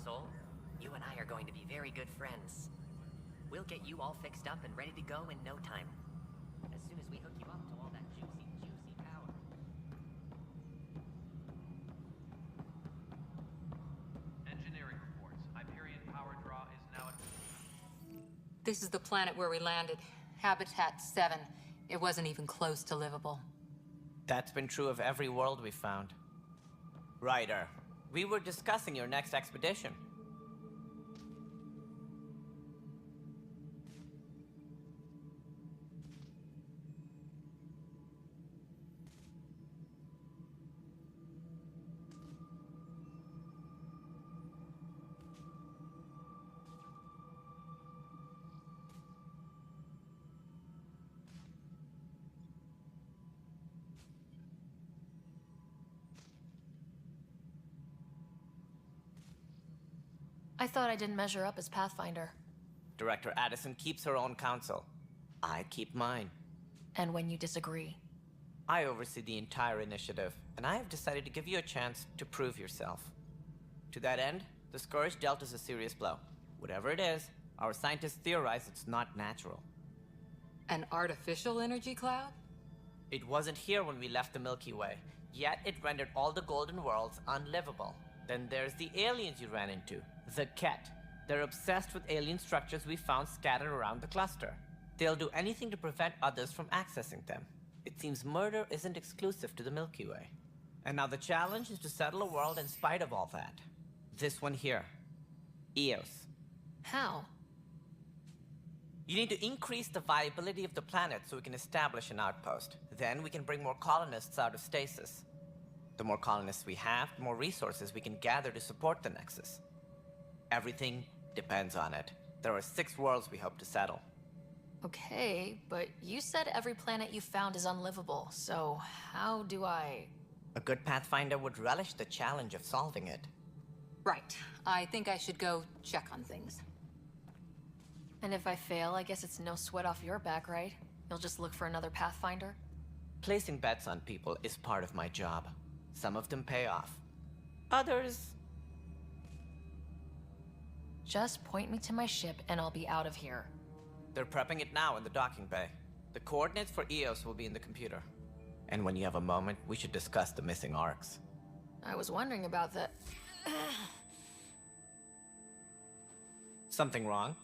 soul. You and I are going to be very good friends. We'll get you all fixed up and ready to go in no time. As soon as we hook you up to all that juicy power. Engineering reports. Hyperion power draw is now at... This is the planet where we landed. Habitat 7. It wasn't even close to livable. That's been true of every world we've found. Ryder, we were discussing your next expedition. I thought I didn't measure up as Pathfinder. Director Addison keeps her own counsel. I keep mine. And when you disagree? I oversee the entire initiative, and I have decided to give you a chance to prove yourself. To that end, the Scourge dealt us a serious blow. Whatever it is, our scientists theorize it's not natural. An artificial energy cloud? It wasn't here when we left the Milky Way, yet it rendered all the Golden Worlds unlivable. Then there's the aliens you ran into, the Ket. They're obsessed with alien structures we found scattered around the cluster. They'll do anything to prevent others from accessing them. It seems murder isn't exclusive to the Milky Way. And now the challenge is to settle a world in spite of all that. This one here. Eos. How? You need to increase the viability of the planet so we can establish an outpost. Then we can bring more colonists out of stasis. The more colonists we have, the more resources we can gather to support the Nexus. Everything depends on it. There are 6 worlds we hope to settle. Okay, but you said every planet you found is unlivable, so how do I... A good Pathfinder would relish the challenge of solving it. Right. I think I should go check on things. And if I fail, I guess it's no sweat off your back, right? You'll just look for another Pathfinder? Placing bets on people is part of my job. Some of them pay off. Others... Just point me to my ship and I'll be out of here. They're prepping it now in the docking bay. The coordinates for Eos will be in the computer. And when you have a moment, we should discuss the missing arcs. I was wondering about that. Something wrong?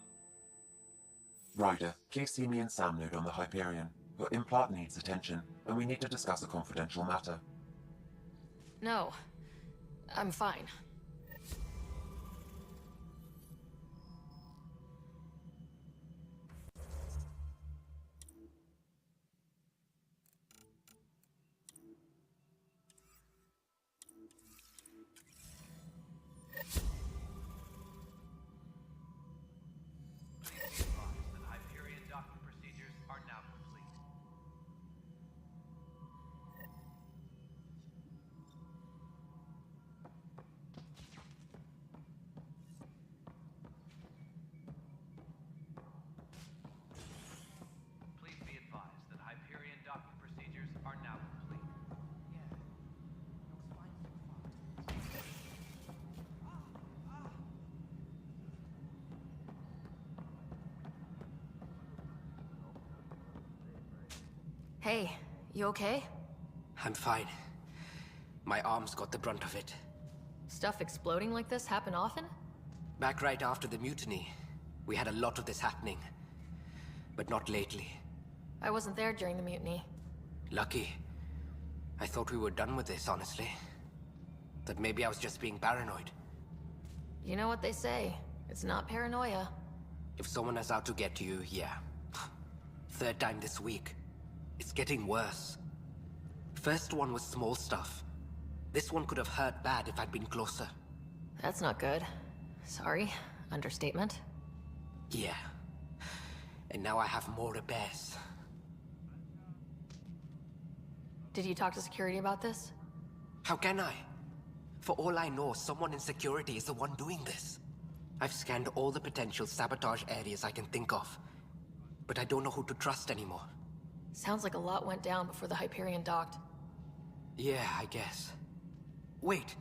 Ryder, please see me and Sam Node on the Hyperion. Your implant needs attention, and we need to discuss a confidential matter. No, I'm fine. Hyperion docking procedures are now complete. Please be advised that Hyperion docking procedures are now complete. Hey, you okay? I'm fine. My arms got the brunt of it. Stuff exploding like this happen often? Back right after the mutiny, we had a lot of this happening. But not lately. I wasn't there during the mutiny. Lucky. I thought we were done with this, honestly. That maybe I was just being paranoid. You know what they say. It's not paranoia. If someone is out to get you, yeah. 3rd time this week. It's getting worse. First one was small stuff. This one could have hurt bad if I'd been closer. That's not good. Sorry. Understatement. Yeah. And now I have more repairs. Did you talk to security about this? How can I? For all I know, someone in security is the one doing this. I've scanned all the potential sabotage areas I can think of. But I don't know who to trust anymore. Sounds like a lot went down before the Hyperion docked. Yeah, I guess. Wait.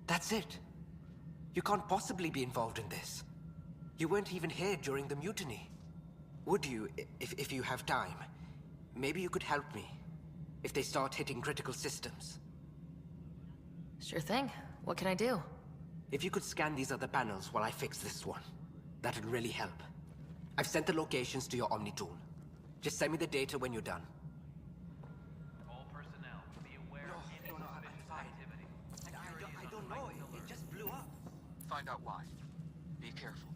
That's it. You can't possibly be involved in this. You weren't even here during the mutiny. Would you, if you have time? Maybe you could help me. If they start hitting critical systems. Sure thing. What can I do? If you could scan these other panels while I fix this one, that'd really help. I've sent the locations to your Omni tool. Just send me the data when you're done. All personnel, be aware of any suspicious activity. I don't know. It just blew up. Find out why. Be careful.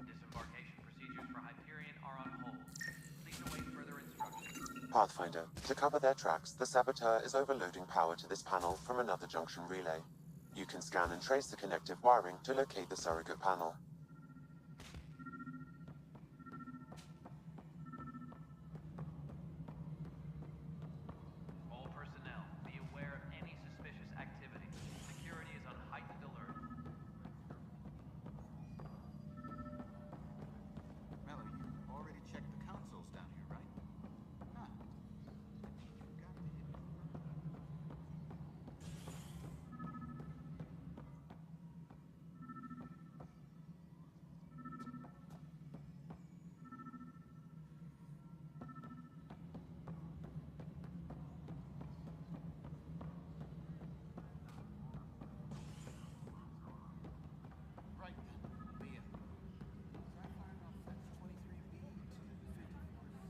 Disembarkation procedures for Hyperion are on hold. Please await further instructions. Pathfinder, to cover their tracks, the Saboteur is overloading power to this panel from another junction relay. You can scan and trace the connective wiring to locate the surrogate panel. All personnel, be aware of any suspicious activity. Security is on heightened alert. Mello, you already checked the consoles down here, right? Huh. You got to hit it. Right then, Mia. Try firing off fence 23B to 54.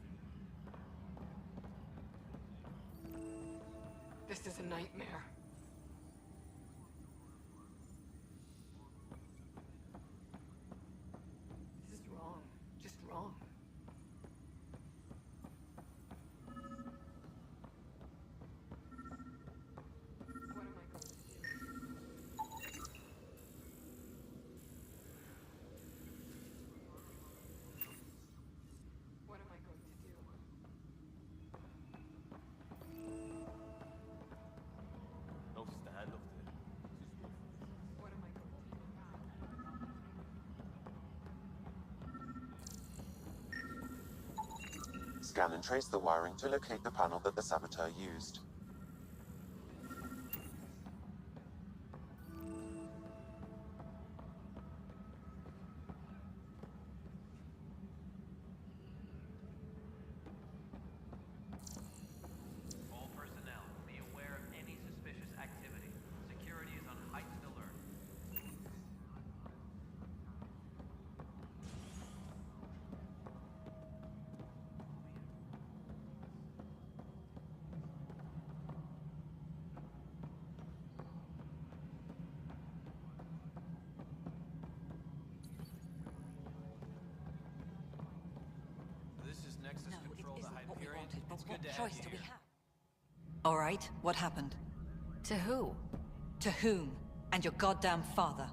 This is a nightmare. This is wrong. Just wrong. What am I going to do? What am I going to do? Notice the hand of the... What am I going to do? Scan and trace the wiring to locate the panel that the Saboteur used. All personnel, be aware of any suspicious activity. Security is on heightened alert. This is Nexus No, it Control to isn't what we Hyperion. wanted, but It's what good to choice have do you we here. have? All right, what happened? To who? To whom? And your goddamn father.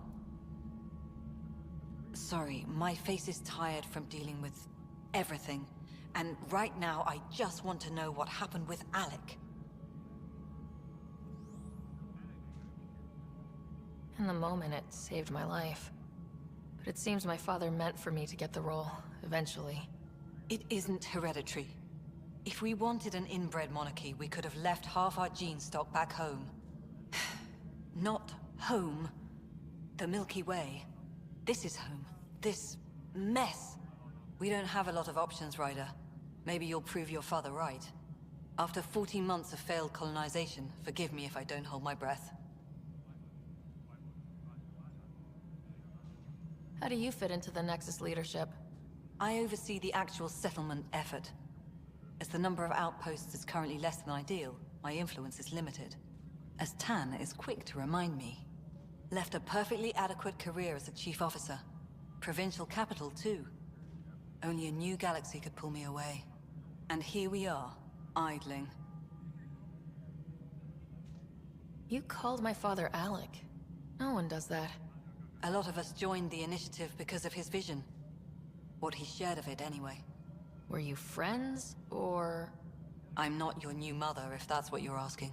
Sorry, my face is tired from dealing with everything. And right now, I just want to know what happened with Alec. In the moment, it saved my life. But it seems my father meant for me to get the role, eventually. It isn't hereditary. If we wanted an inbred monarchy, we could have left half our gene stock back home. Not home. The Milky Way. This is home. This mess. We don't have a lot of options, Ryder. Maybe you'll prove your father right. After 14 months of failed colonization, forgive me if I don't hold my breath. How do you fit into the Nexus leadership? I oversee the actual settlement effort. As the number of outposts is currently less than ideal, my influence is limited. As Tan is quick to remind me. Left a perfectly adequate career as a chief officer. Provincial capital, too. Only a new galaxy could pull me away. And here we are, idling. You called my father Alec. No one does that. A lot of us joined the initiative because of his vision. What he shared of it, anyway. Were you friends, or...? I'm not your new mother, if that's what you're asking.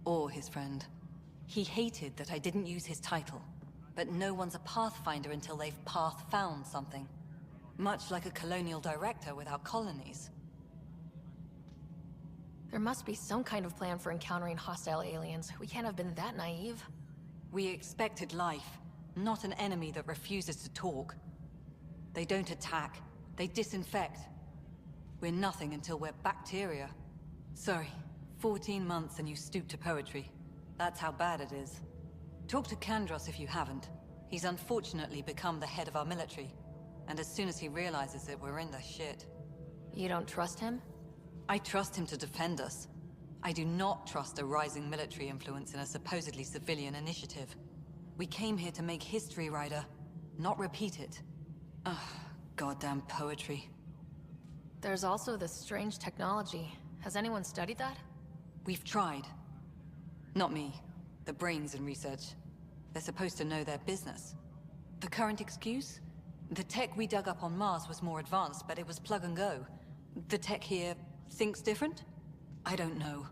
Or his friend. He hated that I didn't use his title. but no one's a pathfinder until they've path-found something. Much like a colonial director without colonies. There must be some kind of plan for encountering hostile aliens. We can't have been that naive. We expected life, not an enemy that refuses to talk. They don't attack, they disinfect. We're nothing until we're bacteria. Sorry, 14 months and you stoop to poetry. That's how bad it is. Talk to Kandros if you haven't. He's unfortunately become the head of our military. And as soon as he realizes it, we're in the shit. You don't trust him? I trust him to defend us. I do not trust a rising military influence in a supposedly civilian initiative. We came here to make history, Ryder, not repeat it. Ugh, goddamn poetry. There's also this strange technology. Has anyone studied that? We've tried. Not me. The brains in research. They're supposed to know their business. The current excuse? The tech we dug up on Mars was more advanced, but it was plug and go. The tech here thinks different? I don't know.